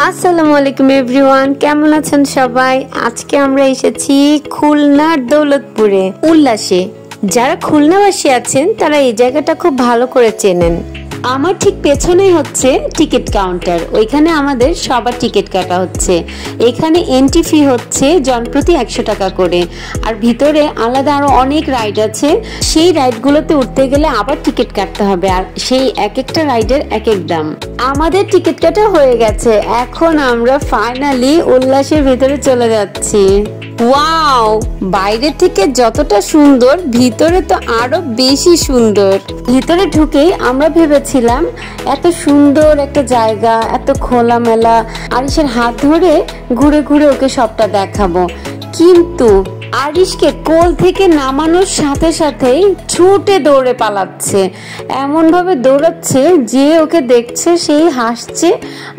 আসসালামু আলাইকুম এভরিওয়ান, কেমন আছেন সবাই? আজকে আমরা এসেছি খুলনার দৌলতপুরে উল্লাসে। যারা খুলনাবাসী আছেন তারা এই জায়গাটা খুব ভালো করে চেনেন। আমার ঠিক পেছনেই হচ্ছে টিকিট কাউন্টার, ওইখানে আমাদের সবার টিকিট কাটা হচ্ছে। এখানে এন্ট্রি ফি হচ্ছে জনপ্রতি 100 টাকা করে, আর ভিতরে আলাদা আরো অনেক রাইড আছে। সেই রাইডগুলোতে উঠতে গেলে আবার টিকিট কাটতে হবে, আর সেই এক একটা রাইডের এক এক দাম। আমাদের টিকিট কাটা হয়ে গেছে, এখন আমরা ফাইনালি উল্লাসের ভিতরে চলে যাচ্ছি। ওয়াও, বাইরে থেকে যতটা সুন্দর ভিতরে তো আরো বেশি সুন্দর। ভিতরে ঢুকেই আমরা ভেবেছিলাম এত সুন্দর একটা জায়গা, এত খোলামেলা, আরিশের হাত ধরে ঘুরে ঘুরে ওকে সবটা দেখাবো। কিন্তু আরিশকে কোল থেকে নামানোর সাথে সাথেই ছুটে দৌড়ে পালাচ্ছে। এমন ভাবে দৌড়াচ্ছে যে ওকে দেখছে সেই হাসছে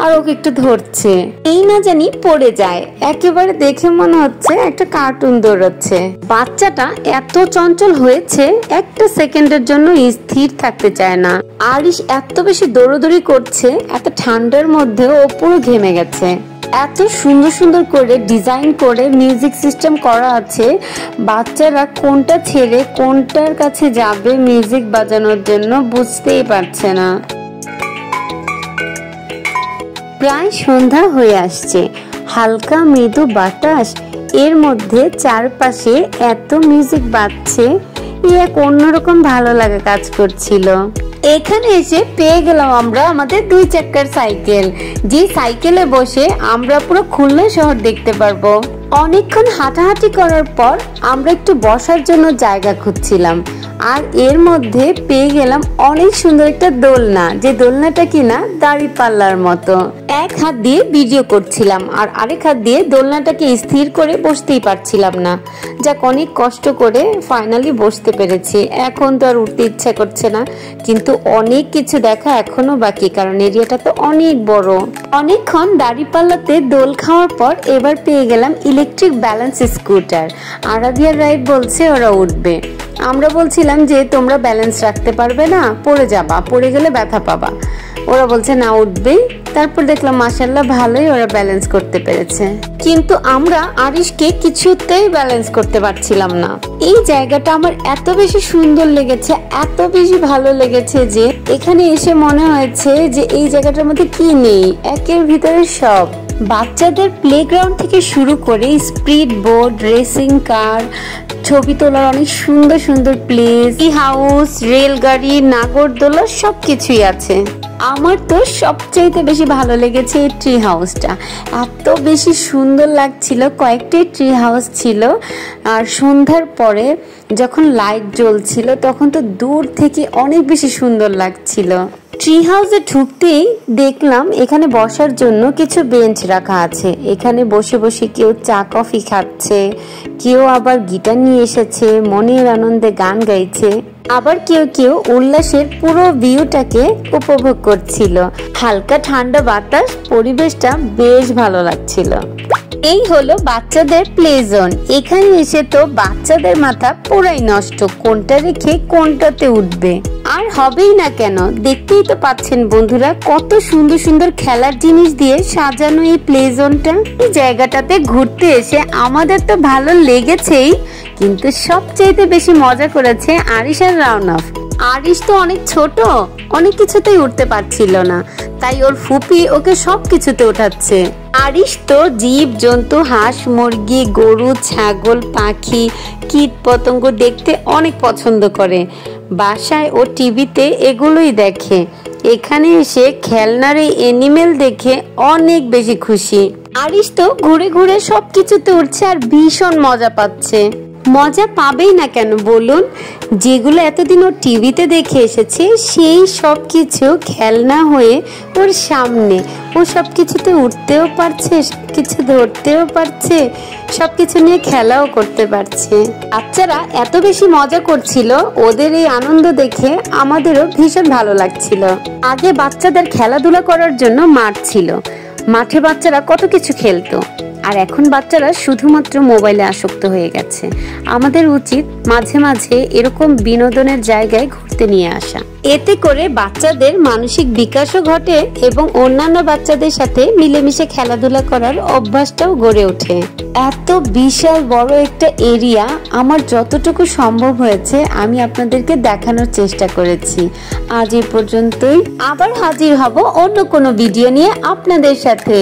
আর ওকে একটু ধরছে, এই না জানি পড়ে যায়। একেবারে দেখে মনে হচ্ছে একটা কার্টুন দৌড়াচ্ছে। বাচ্চাটা এত চঞ্চল হয়েছে, একটা সেকেন্ডের জন্য স্থির থাকতে চায় না। আরিশ এত বেশি দৌড়াদৌড়ি করছে, এত ঠান্ডার মধ্যেও ও পুরো ঘেমে গেছে। এত সুন্দর সুন্দর করে ডিজাইন করে মিউজিক সিস্টেম করা আছে, বাচ্চারা কোনটা ছেড়ে কোনটার কাছে যাবে মিউজিক বাজানোর জন্য বুঝতেই পারছে না। প্রায় সন্ধ্যা হয়ে আসছে, হালকা মৃদু বাতাস, এর মধ্যে চারপাশে এত মিউজিক বাজছে, এক অন্যরকম ভালো লাগা কাজ করছিল। এখানে এসে পেয়ে গেলাম আমরা আমাদের 2 চাকার সাইকেল, যে সাইকেলে বসে আমরা পুরো খুলনা শহর দেখতে পারবো। অনেকক্ষণ হাঁটাহাঁটি করার পর আমরা একটু বসার জন্য জায়গা খুঁজছিলাম, আর এর মধ্যে পেয়ে গেলাম অনেক সুন্দর একটা দোলনা, যে দোলনাটা কিনা দাঁড়িপাল্লার মতো। এক হাত দিয়ে ভিডিও করছিলাম আর আরেক হাত দিয়ে দোলনাটাকে স্থির করে বসতেই পারছিলাম না। যাক, অনেক কষ্ট করে ফাইনালি বসতে পেরেছি। এখন তো আর উঠতে ইচ্ছা করছে না, কিন্তু অনেক কিছু দেখা এখনো বাকি, কারণ এরিয়াটা তো অনেক বড়। অনেকক্ষণ দাঁড়িপাল্লাতে দোল খাওয়ার পর এবার পেয়ে গেলাম electric balance scooter. Arabia ride বলছে ওরা উঠবে। আমরা বলছিলাম যে তোমরা ব্যালেন্স রাখতে পারবে না, পড়ে যাবা, পড়ে গেলে ব্যথা পাবা। ওরা বলছে না, উঠবেই। তারপর দেখলাম মাশাআল্লাহ ভালোই ওরা ব্যালেন্স করতে পেরেছে, কিন্তু আমরা আরিশকে কিছুতেই ব্যালেন্স করতে পারছিলাম না। এই জায়গাটা আমার এত বেশি সুন্দর লেগেছে, এত বেশি ভালো লেগেছে যে এখানে এসে মনে হয়েছে যে এই জায়গাটার মধ্যে কি নেই, একের ভিতরে সব। বাচ্চাদের প্লেগ্রাউন্ড থেকে শুরু করে স্পিড বোট, রেসিং কার, ছবি তোলার অনেক সুন্দর সুন্দর প্লেস, হাউস, রেলগাড়ি, নাগরদোলা সবকিছুই আছে। আমার তো সবচাইতে বেশি ভালো লেগেছে এই ট্রি হাউসটা, এত বেশি সুন্দর লাগছিল। কয়েকটি ট্রি হাউস ছিল, আর সন্ধ্যার পরে যখন লাইট জ্বলছিল তখন তো দূর থেকে অনেক বেশি সুন্দর লাগছিল। ট্রি হাউসে ঢুকতেই দেখলাম এখানে বসার জন্য কিছু বেঞ্চ রাখা আছে। এখানে বসে বসে কেউ চা কফি খাচ্ছে, কেউ আবার গিটার নিয়ে এসেছে, মনের আনন্দে গান গাইছে, আবার কেউ কেউ উল্লাসের পুরো ভিউটাকে উপভোগ করছিল। হালকা ঠান্ডা বাতাস, পরিবেশটা বেশ ভালো লাগছিল। এই হলো বাচ্চাদের প্লে জোন। এখানে এসে তো বাচ্চাদের মাথা পুরাই নষ্ট, কোনটা রেখে কোনটাতে উঠবে। আর হবেই না কেন, দেখতেই তো পাচ্ছেন বন্ধুরা কত সুন্দর সুন্দর খেলার জিনিস দিয়ে সাজানো এই প্লে জোনটা। এই জায়গাটাতে ঘুরতে এসে আমাদের তো ভালো লেগেছেই, কিন্তু সবচেয়ে বেশি মজা করেছে আরিশ আর রাওনাফ। আরিশ তো অনেক ছোট, অনেক কিছুতেই উঠতে পারছিল না, তাই ওর ফুপি ওকে সবকিছুতে উঠাচ্ছে। আরিশ তো জীব জন্তু, হাঁস মুরগি, গরু, ছাগল, পাখি, কীট পতঙ্গ দেখতে অনেক পছন্দ করে। বাসায় ও টিভিতে এগুলোই দেখে। এখানে এসে খেলনার এই এনিমেল দেখে অনেক বেশি খুশি। আরিশ তো ঘুরে ঘুরে সবকিছুতে উঠছে আর ভীষণ মজা পাচ্ছে। মজা পাবেই না কেন বলুন, যেগুলো এতদিন ও টিভিতে দেখে এসেছে সেই সব কিছু খেলনা হয়ে ওর সামনে। ও সবকিছুতে উঠতেও পারছে, কিছু ধরতেও পারছে, সবকিছু নিয়ে খেলাও করতে পারছে। বাচ্চারা এত বেশি মজা করছিল, ওদের এই আনন্দ দেখে আমাদেরও ভীষণ ভালো লাগছিল। আগে বাচ্চাদের খেলাধুলা করার জন্য মাঠ ছিল, মাঠে বাচ্চারা কত কিছু খেলতো, আর এখন বাচ্চারা শুধুমাত্র মোবাইলে আসক্ত হয়ে গেছে। আমাদের উচিত মাঝে মাঝে এরকম বিনোদনের জায়গায় ঘুরতে নিয়ে আসা। এতে করে বাচ্চাদের মানসিক বিকাশও ঘটে এবং অন্যান্য বাচ্চাদের সাথে মিলেমিশে খেলাধুলা করার অভ্যাসটাও গড়ে ওঠে। এত বিশাল বড় একটা এরিয়া আমার যতটুকু সম্ভব হয়েছে আমি আপনাদেরকে দেখানোর চেষ্টা করেছি। আজ এই পর্যন্তই, আবার হাজির হব অন্য কোনো ভিডিও নিয়ে আপনাদের সাথে।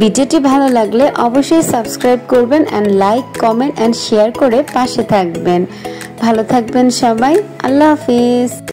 ভিডিওটি ভালো লাগলে অবশ্যই সাবস্ক্রাইব করবেন and like, comment and share করে পাশে থাকবেন। ভালো থাকবেন সবাই। আল্লাহ হাফিজ।